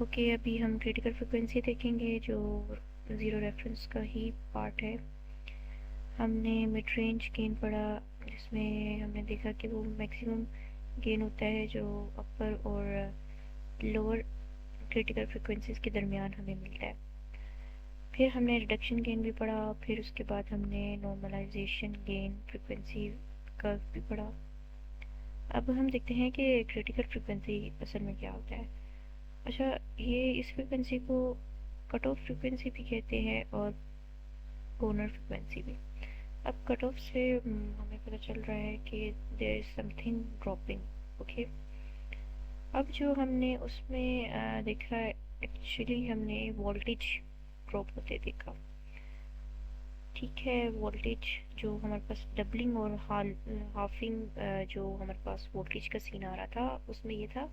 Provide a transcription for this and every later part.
Okay, अभी हम critical frequency देखेंगे जो ज़ीरो रेफरेंस का ही पार्ट है। हमने मिड रेंज गेन पढ़ा जिसमें हमने देखा कि वो मैक्सिमम गेन होता है जो अपर और लोअर क्रिटिकल फ्रिक्वेंसीज के दरमियान हमें मिलता है। फिर हमने रिडक्शन गेन भी पढ़ा, फिर उसके बाद हमने नॉर्मलाइजेशन गेन फ्रिक्वेंसी कर्व भी पढ़ा। अब हम देखते हैं कि क्रिटिकल फ्रिक्वेंसी असल में क्या होता है। अच्छा, ये इस फ्रिक्वेंसी को कट ऑफ फ्रिक्वेंसी भी कहते हैं और कॉर्नर फ्रिक्वेंसी भी। अब कट ऑफ से हमें पता चल रहा है कि there is something dropping. Okay, अब जो हमने उसमें देखा, एक्चुअली हमने वोल्टेज ड्रॉप होते देखा। ठीक है, वोल्टेज जो हमारे पास डबलिंग और हाफिंग, जो हमारे पास वोल्टेज का सीन आ रहा था उसमें ये था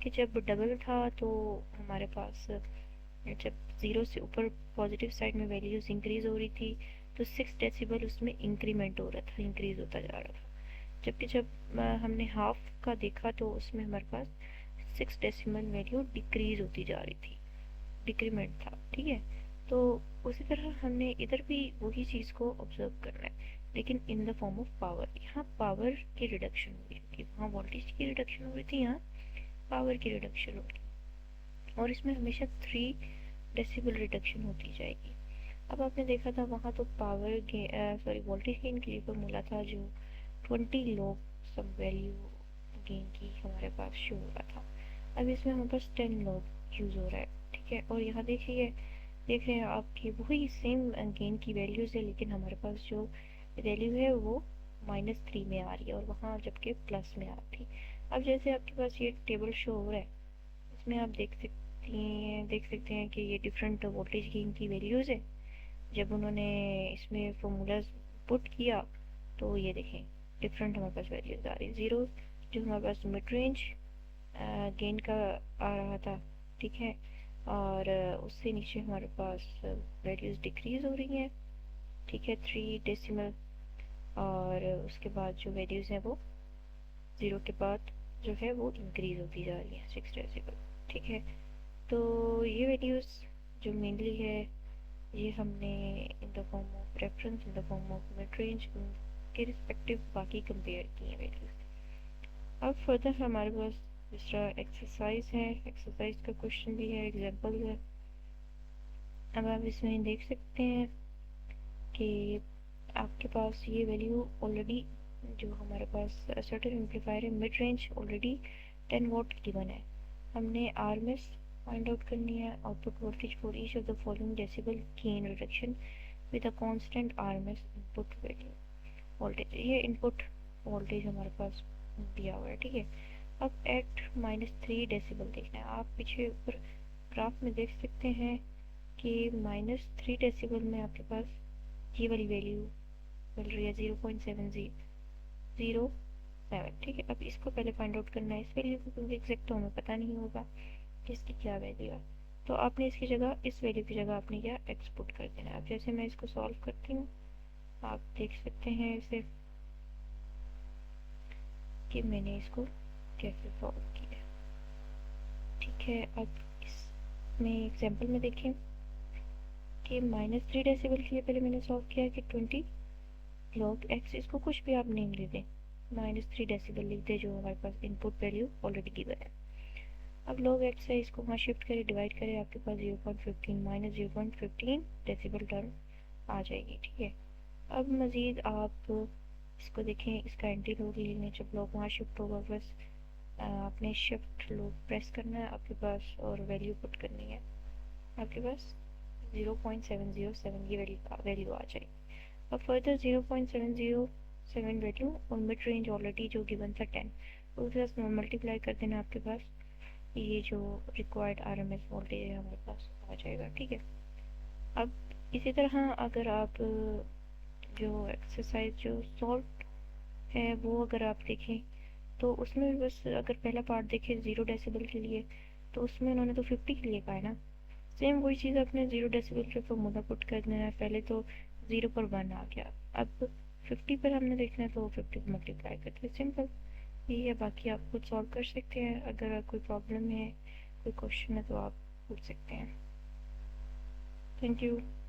कि जब डबल था तो हमारे पास, जब ज़ीरो से ऊपर पॉजिटिव साइड में वैल्यूज़ इंक्रीज़ हो रही थी तो 6 डेसिबल उसमें इंक्रीमेंट हो रहा था, इंक्रीज़ होता जा रहा था। जबकि जब हमने हाफ का देखा तो उसमें हमारे पास 6 डेसिमल वैल्यू डिक्रीज़ होती जा रही थी, डिक्रीमेंट था। ठीक है, तो उसी तरह हमने इधर भी वही चीज़ को ऑब्जर्व करना है, लेकिन in the form of power. यहाँ पावर की रिडक्शन हो रही थी, वहाँ वोल्टेज की रिडक्शन हो रही थी, यहाँ पावर की रिडक्शन हो रही, और इसमें हमेशा 3 डेसिबल रिडक्शन होती जाएगी। अब आपने देखा था वहाँ तो पावर सॉरी वोल्टेज गेन के लिए फॉर्मूला था जो 20 log सम वैल्यू गेन की हमारे पास शो हो रहा था। अब इसमें हमारे पास 10 log यूज़ हो रहा है। ठीक है, और यहाँ देखिए, देख रहे हैं आपकी वही सेम गेन की वैल्यूज़ है, लेकिन हमारे पास जो वैल्यू है वो -3 में आ रही है और वहाँ जबकि प्लस में आ रही थी। अब जैसे आपके पास ये टेबल शो हो रहा है, इसमें आप देख सकते हैं कि ये डिफरेंट वोल्टेज गेन की वैल्यूज़ है। जब उन्होंने इसमें फॉर्मूलाज पुट किया तो ये देखें डिफरेंट हमारे पास वैल्यूज़ आ रही है। ज़ीरो जो हमारे पास मिड रेंज गेन का आ रहा था, ठीक है, और उससे नीचे हमारे पास वैल्यूज़ डिक्रीज़ हो रही हैं। ठीक है, 3 डेसिमल, और उसके बाद जो वैल्यूज़ हैं वो ज़ीरो के बाद जो है वो इंक्रीज़ होती जा रही है 6 डेसिमल। ठीक है, तो ये वैल्यूज़ जो मेनली है ये हमने in the form of reference, in the form of mid range के रिस्पेक्टिव बाकी कंपेयर की हैं वैल्यूज़। अब फर्दर हमारे पास दूसरा एक्सरसाइज है, एक्सरसाइज का क्वेश्चन भी है, एग्जांपल है। अब आप इसमें देख सकते हैं कि आपके पास ये वैल्यू ऑलरेडी, जो हमारे पास सर्टेन एम्पलीफायर है mid range, already 10 what given है। हमने आरएमएस फाइंड आउट करनी है, output voltage for each of the following decibel gain reduction with a constant RMS input value voltage. ये इनपुट वोल्टेज हमारे पास दिया हुआ है। ठीक है, अब एट -3 डेसिबल देखना है। आप पीछे ऊपर ग्राफ में देख सकते हैं कि -3 डेसिबल में आपके पास ये वाली वैल्यू मिल रही है 0.7007। ठीक है, अब इसको पहले फाइंड आउट करना है इस वैल्यू को, क्योंकि एग्जैक्ट तो हमें पता नहीं होगा कि इसकी क्या वैल्यू है। तो आपने इसकी जगह, इस वैल्यू की जगह आपने क्या एक्सपुट कर देना है। अब जैसे मैं इसको सॉल्व करती हूँ, आप देख सकते हैं इसे कि मैंने इसको कैसे सॉल्व किया। ठीक है, अब इसमें एग्जाम्पल में देखें कि -3 डेसिबल के लिए पहले मैंने सॉल्व किया कि 20 log x, इसको कुछ भी आप नेम दे दें, -3 डेसिबल लिख दें जो हमारे पास इनपुट वैल्यू ऑलरेडी गिवन है। अब log x है, इसको वहाँ शिफ्ट करें, डिवाइड करें, आपके पास 0.15 -0.15 डेसिबल टर्म आ जाएगी। ठीक है, अब मज़ीद आप इसको देखें, इसका एंटी लॉग ले लें। जब लॉग वहाँ शिफ्ट होगा बस आपने शिफ्ट लॉग प्रेस करना है आपके पास और वैल्यू पुट करनी है, आपके पास 0.707 की वैल्यू आ जाएगी। अब फर्दर 0.707 वैल्यू और मिड रेंज ऑलरेडी जो गिवन था 10, तो उसके साथ मल्टीप्लाई कर देना, आपके पास ये जो रिक्वायर्ड आरएमएस वोल्टेज है हमारे पास आ जाएगा। ठीक है, अब इसी तरह अगर आप जो एक्सरसाइज जो सॉल्व है वो अगर आप देखें तो उसमें बस अगर पहला पार्ट देखें 0 डेसिबल के लिए, तो उसमें उन्होंने तो 50 के लिए कहा है ना। सेम वही चीज़ अपने 0 डेसिबल पे फॉर्मूला पुट कर देना है। पहले तो 0 पर 1 आ गया, अब 50 पर हमने देखना है तो 50 को मल्टीप्लाई करते हैं, सिंपल यही है। बाकी आप खुद सॉल्व कर सकते हैं। अगर कोई प्रॉब्लम है, कोई क्वेश्चन है तो आप पूछ सकते हैं। Thank you.